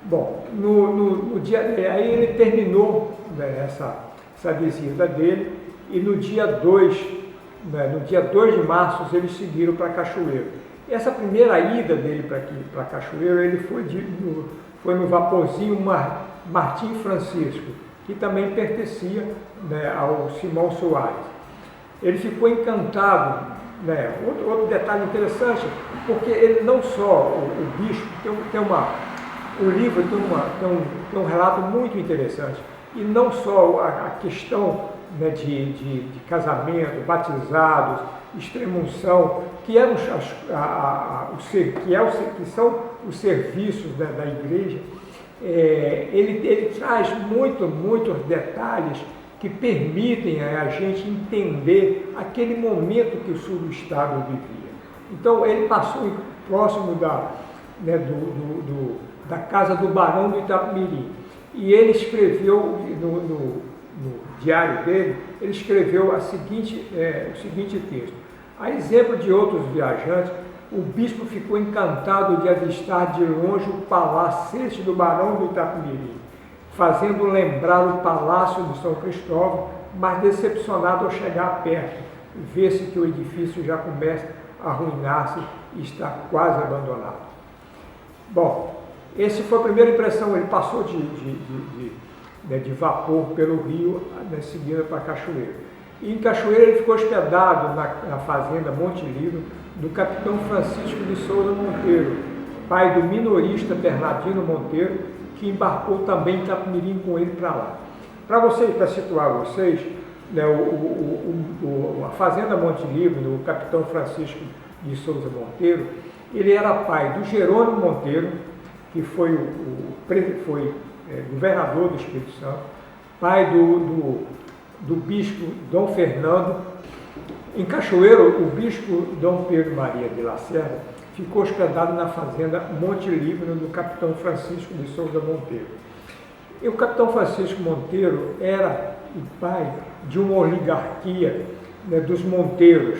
Bom, no dia, aí ele terminou, né, essa visita dele, e no dia 2, né, no dia 2 de março, eles seguiram para Cachoeiro. Essa primeira ida dele para Cachoeiro, ele foi no vaporzinho Martim Francisco, que também pertencia, né, ao Simão Soares. Ele ficou encantado, né? Outro detalhe interessante, porque ele não só, o bispo, o livro tem um relato muito interessante, e não só a questão, né, de casamento, batizados, extrema-unção, que são os serviços, né, da igreja. Ele traz muitos detalhes que permitem a gente entender aquele momento que o sul do estado vivia. Então ele passou próximo da casa do Barão do Itapemirim, e ele escreveu no diário dele, ele escreveu o seguinte texto: a exemplo de outros viajantes, o bispo ficou encantado de avistar de longe o palacete do Barão do Itapemirim, fazendo lembrar o palácio de São Cristóvão, mas decepcionado ao chegar perto, vê-se que o edifício já começa a arruinar-se e está quase abandonado. Bom, essa foi a primeira impressão. Ele passou de vapor pelo rio, né, seguindo para Cachoeiro. E em Cachoeiro ele ficou hospedado na fazenda Monte Lírio, do capitão Francisco de Souza Monteiro, pai do minorista Bernardino Monteiro, que embarcou também em Itapemirim com ele para lá. Para situar vocês, né, a fazenda Monte Lírio, do capitão Francisco de Souza Monteiro, ele era pai do Jerônimo Monteiro, que foi governador do Espírito Santo, pai do bispo Dom Fernando. Em Cachoeiro, o bispo Dom Pedro Maria de Lacerda ficou hospedado na fazenda Monte Líbano do capitão Francisco de Souza Monteiro. E o capitão Francisco Monteiro era o pai de uma oligarquia, né, dos Monteiros,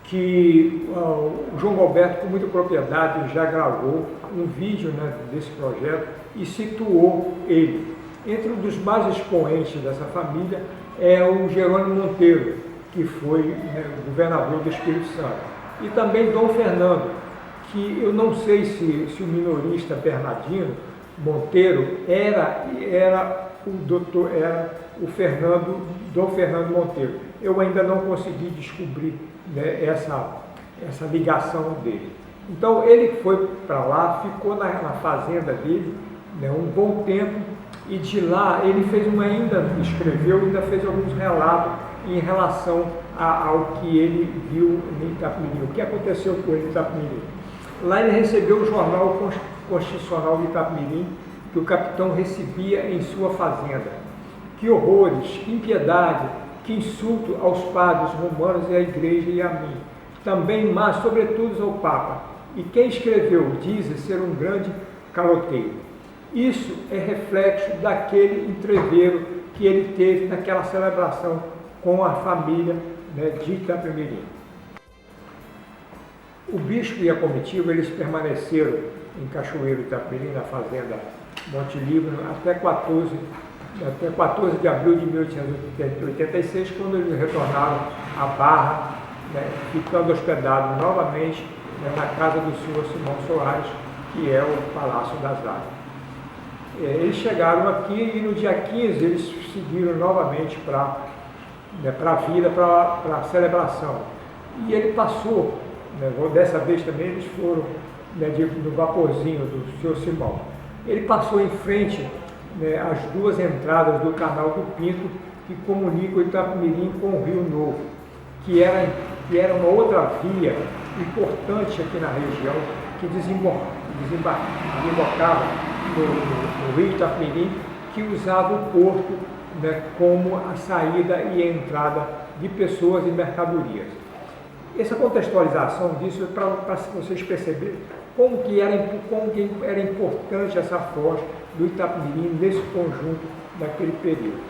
que o João Roberto, com muita propriedade, já gravou um vídeo, né, desse projeto e situou ele. Entre um dos mais expoentes dessa família é o Jerônimo Monteiro, que foi, né, governador do Espírito Santo. E também Dom Fernando, que eu não sei se o minorista Bernardino Monteiro era Dom Fernando Monteiro. Eu ainda não consegui descobrir, né, essa ligação dele. Então ele foi para lá, ficou na fazenda dele, né, um bom tempo, e de lá ele ainda fez alguns relatos em relação ao que ele viu em Itapemirim, o que aconteceu com ele em Itapemirim. Lá ele recebeu o jornal constitucional de Itapemirim, que o capitão recebia em sua fazenda. Que horrores, que impiedade, que insulto aos padres romanos e à igreja e a mim. Também, mas sobretudo ao Papa. E quem escreveu diz ser um grande caloteiro. Isso é reflexo daquele entreveiro que ele teve naquela celebração com a família, né, de Itapemirim. O bispo e a comitiva, eles permaneceram em Cachoeiro, Itapemirim, na fazenda Monte Líbano, até 14 de abril de 1886, quando eles retornaram à Barra, né, ficando hospedados novamente, né, na casa do senhor Simão Soares, que é o Palácio das Artes. Eles chegaram aqui e no dia 15 eles seguiram novamente para a vida, para a celebração. E ele passou, né, dessa vez também eles foram, né, no vaporzinho do senhor Simão. Ele passou em frente, né, as duas entradas do canal do Pinto, que comunicam o Itapemirim com o Rio Novo, que era uma outra via importante aqui na região, que desembocava no Rio Itapemirim, que usava o porto, né, como a saída e a entrada de pessoas e mercadorias. Essa contextualização disso é para vocês perceberem como que era importante essa foz do Itapemirim nesse conjunto daquele período.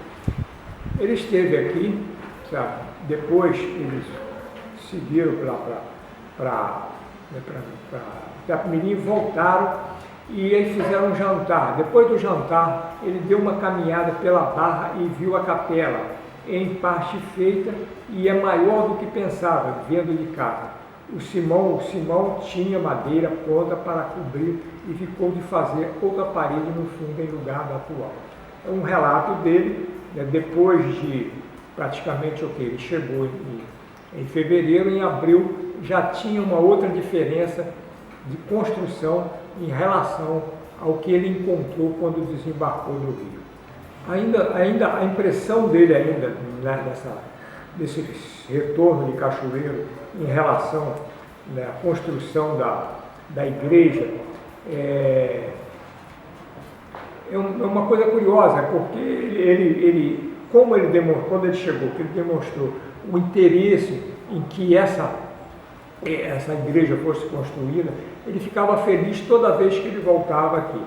Ele esteve aqui, sabe? Depois eles seguiram para Itapemirim, voltaram, e eles fizeram um jantar. Depois do jantar, ele deu uma caminhada pela barra e viu a capela, em parte feita, e é maior do que pensava, vendo de casa. O Simão tinha madeira pronta para cobrir e ficou de fazer outra parede no fundo em lugar da atual. É um relato dele, né, depois de praticamente ele chegou em fevereiro, em abril já tinha uma outra diferença de construção em relação ao que ele encontrou quando desembarcou no Rio. Ainda a impressão dele né, desse retorno de Cachoeiro em relação, né, à construção da igreja é uma coisa curiosa, porque quando ele chegou, que ele demonstrou o interesse em que essa igreja fosse construída, ele ficava feliz toda vez que ele voltava aqui.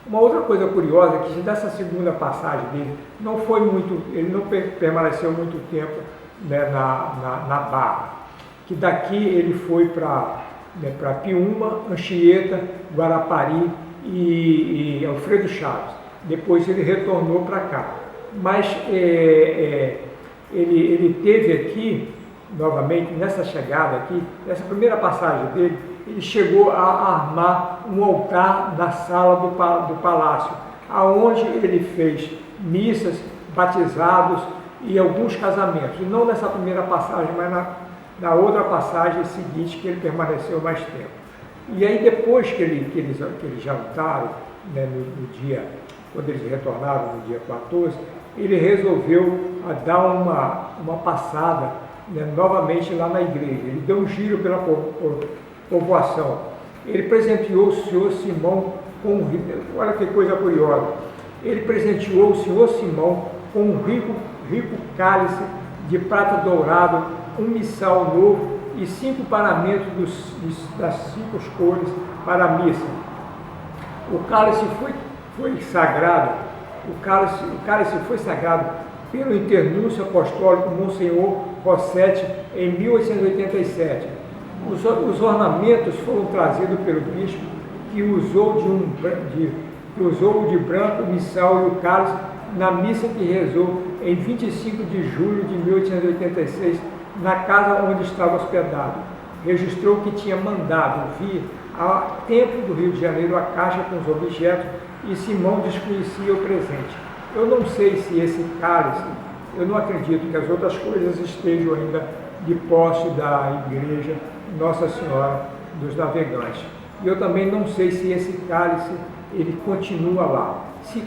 Uma outra coisa curiosa é que dessa segunda passagem dele, ele não permaneceu muito tempo, né, na Barra, que daqui ele foi para Piúma, Anchieta, Guarapari e Alfredo Chaves. Depois ele retornou para cá. Mas ele teve aqui, novamente, nessa chegada aqui, nessa primeira passagem dele, ele chegou a armar um altar na sala do palácio, aonde ele fez missas, batizados e alguns casamentos. E não nessa primeira passagem, mas na outra passagem seguinte, que ele permaneceu mais tempo. E aí depois que eles jantaram, né, no dia, quando eles retornaram no dia 14, ele resolveu dar uma passada, né, novamente lá na igreja. Ele deu um giro pela povoação. Ele presenteou o senhor Simão com olha que coisa curiosa, ele presenteou o senhor Simão com um rico cálice de prata dourado, um missal novo e 5 paramentos das 5 cores para a missa. O cálice foi sagrado, o cálice foi sagrado pelo internúncio apostólico Monsenhor Rossetti em 1887. Os ornamentos foram trazidos pelo bispo, que usou de branco o missal e o cálice na missa que rezou em 25 de julho de 1886, na casa onde estava hospedado. Registrou que tinha mandado vir há tempo do Rio de Janeiro a caixa com os objetos e Simão desconhecia o presente. Eu não sei se esse cálice, eu não acredito que as outras coisas estejam ainda de posse da igreja Nossa Senhora dos Navegantes. E eu também não sei se esse cálice ele continua lá. Se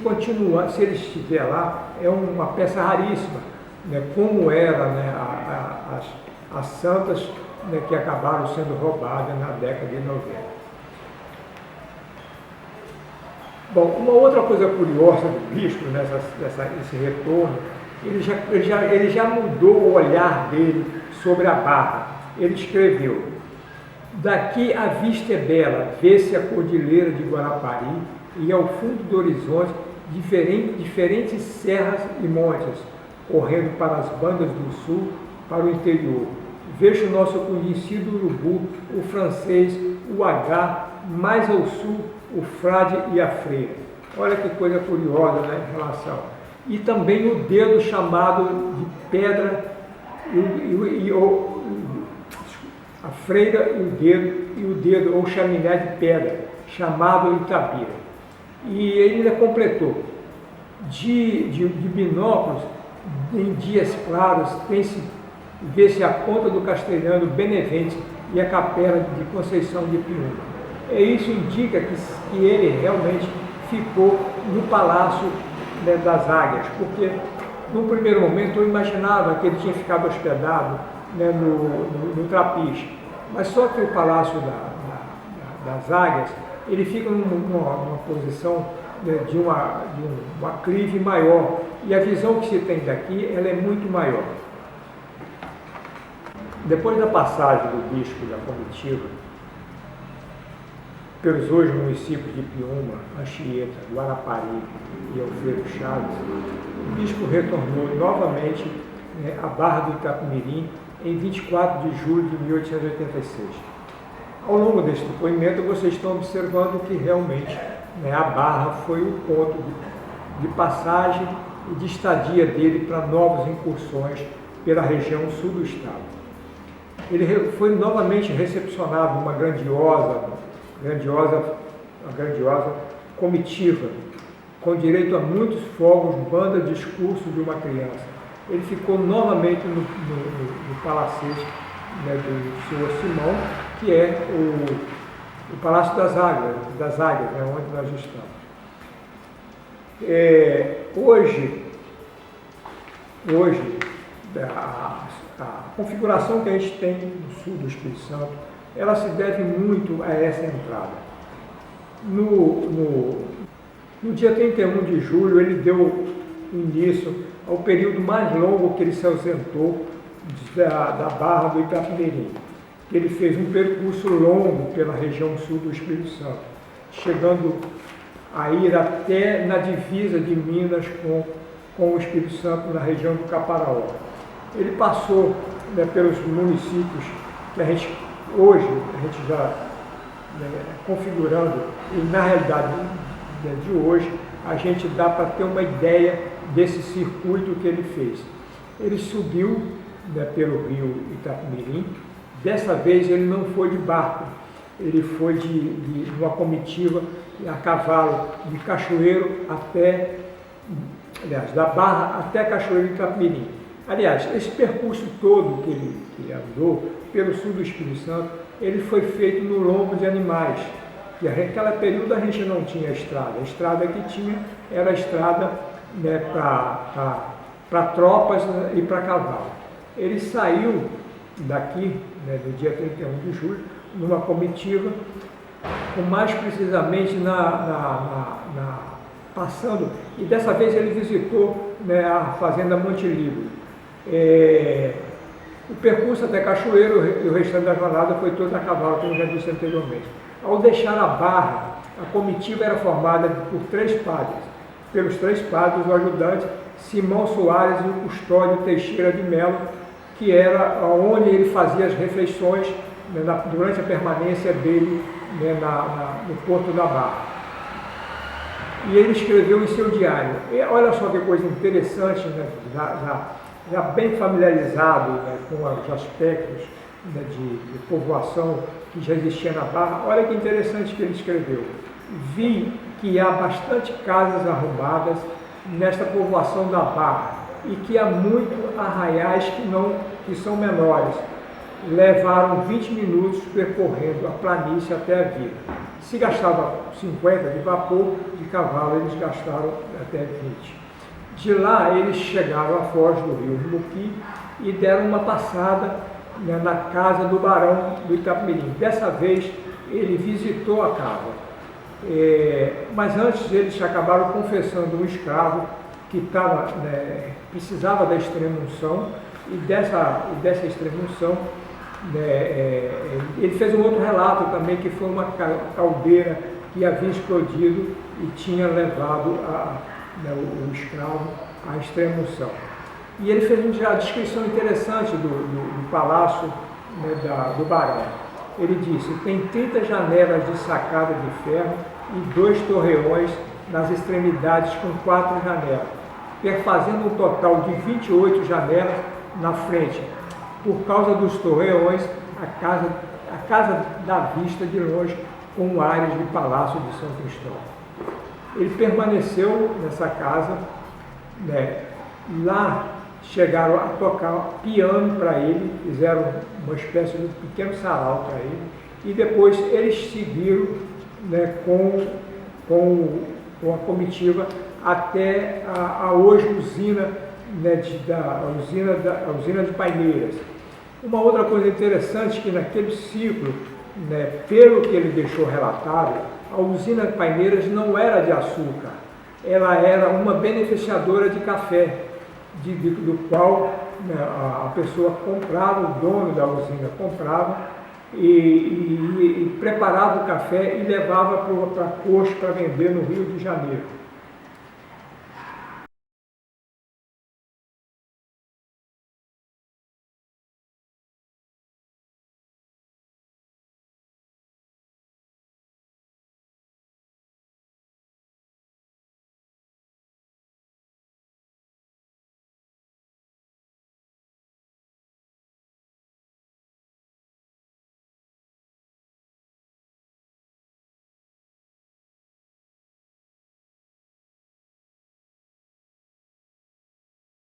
ele estiver lá, é uma peça raríssima, né, como era, né, as santas, né, que acabaram sendo roubadas na década de 90. Bom, uma outra coisa curiosa do bispo nesse retorno, ele já mudou o olhar dele sobre a Barra. Ele escreveu: daqui a vista é bela, vê-se a cordilheira de Guarapari e ao fundo do horizonte diferentes serras e montes, correndo para as bandas do sul, para o interior. Vejo o nosso conhecido urubu, o francês, o agá, mais ao sul, o frade e a freira. Olha que coisa curiosa, né, em relação. E também o dedo chamado de pedra, a freira e o dedo ou chaminé de pedra, chamado Itabira. E ele ainda completou: de binóculos, em dias claros, vê-se a ponta do Castelhano Benevente e a capela de Conceição de Piúma. E isso indica que ele realmente ficou no Palácio, né, das Águias, porque num primeiro momento eu imaginava que ele tinha ficado hospedado, né, no Trapiche, mas só que o Palácio das Águias, ele fica numa posição, né, de um aclive maior, e a visão que se tem daqui, ela é muito maior. Depois da passagem do bispo da comitiva pelos hoje municípios de Piúma, Anchieta, Guarapari e Alfredo Chaves, o bispo retornou novamente, né, à Barra do Itapemirim em 24 de julho de 1886. Ao longo deste depoimento, vocês estão observando que realmente né, a Barra foi o ponto de passagem e de estadia dele para novas incursões pela região sul do estado. Ele foi novamente recepcionado numa grandiosa comitiva, com direito a muitos fogos, banda, discurso de uma criança. Ele ficou novamente no palacete, né, do senhor Simão, que é o Palácio das Águias, né, onde nós estamos. Hoje a configuração que a gente tem no sul do Espírito Santo, ela se deve muito a essa entrada. No dia 31 de julho, ele deu início ao período mais longo que ele se ausentou da Barra do Itapemirim. Ele fez um percurso longo pela região sul do Espírito Santo, chegando a ir até na divisa de Minas com o Espírito Santo, na região do Caparaó. Ele passou, né, pelos municípios que hoje a gente já, né, configurando, e na realidade, né, de hoje, a gente dá para ter uma ideia desse circuito que ele fez. Ele subiu, né, pelo rio Itapemirim. Dessa vez ele não foi de barco, ele foi de uma comitiva a cavalo de Cachoeiro até, aliás, da Barra até Cachoeiro de Itapemirim. Aliás, esse percurso todo que ele andou pelo sul do Espírito Santo, ele foi feito no lombo de animais. E naquele período a gente não tinha estrada. A estrada que tinha era a estrada, né, para tropas, né, e para cavalo. Ele saiu daqui, né, no dia 31 de julho, numa comitiva, mais precisamente passando, e dessa vez ele visitou, né, a fazenda Monte Livre. O percurso até Cachoeiro e o restante da jornada foi todo a cavalo, como eu já disse anteriormente. Ao deixar a Barra, a comitiva era formada por 3 padres. Pelos 3 padres, o ajudante Simão Soares e o custódio Teixeira de Melo, que era onde ele fazia as refeições, né, durante a permanência dele, né, no Porto da Barra. E ele escreveu em seu diário. E olha só que coisa interessante, né, já bem familiarizado, né, com os aspectos, né, de povoação que já existia na Barra. Olha que interessante que ele escreveu. Vi que há bastante casas arrumbadas nesta povoação da Barra e que há muito arraiais que são menores. Levaram 20 minutos percorrendo a planície até a vila. Se gastava 50 de vapor, de cavalo eles gastaram até 20. De lá eles chegaram à foz do rio Muqui e deram uma passada, né, na casa do barão do Itapemirim. Dessa vez ele visitou a casa. Mas antes eles acabaram confessando um escravo que precisava da extrema-unção, e dessa extrema-unção, né, ele fez um outro relato também, que foi uma caldeira que havia explodido e tinha levado o escravo à extrema-unção. E ele fez uma descrição interessante do palácio, né, do barão. Ele disse: tem 30 janelas de sacada de ferro e 2 torreões nas extremidades com 4 janelas, perfazendo um total de 28 janelas na frente. Por causa dos torreões, a casa dá vista de longe com áreas de palácio de São Cristóvão. Ele permaneceu nessa casa, né? Lá chegaram a tocar piano para ele, fizeram uma espécie de um pequeno sarau para ele, e depois eles seguiram, né, com a comitiva até a hoje usina, né, a usina de Paineiras. Uma outra coisa interessante, que naquele ciclo, né, pelo que ele deixou relatado, a usina de Paineiras não era de açúcar, ela era uma beneficiadora de café, do qual, né, a pessoa comprava, o dono da usina comprava e preparava o café e levava para Coxo para vender no Rio de Janeiro.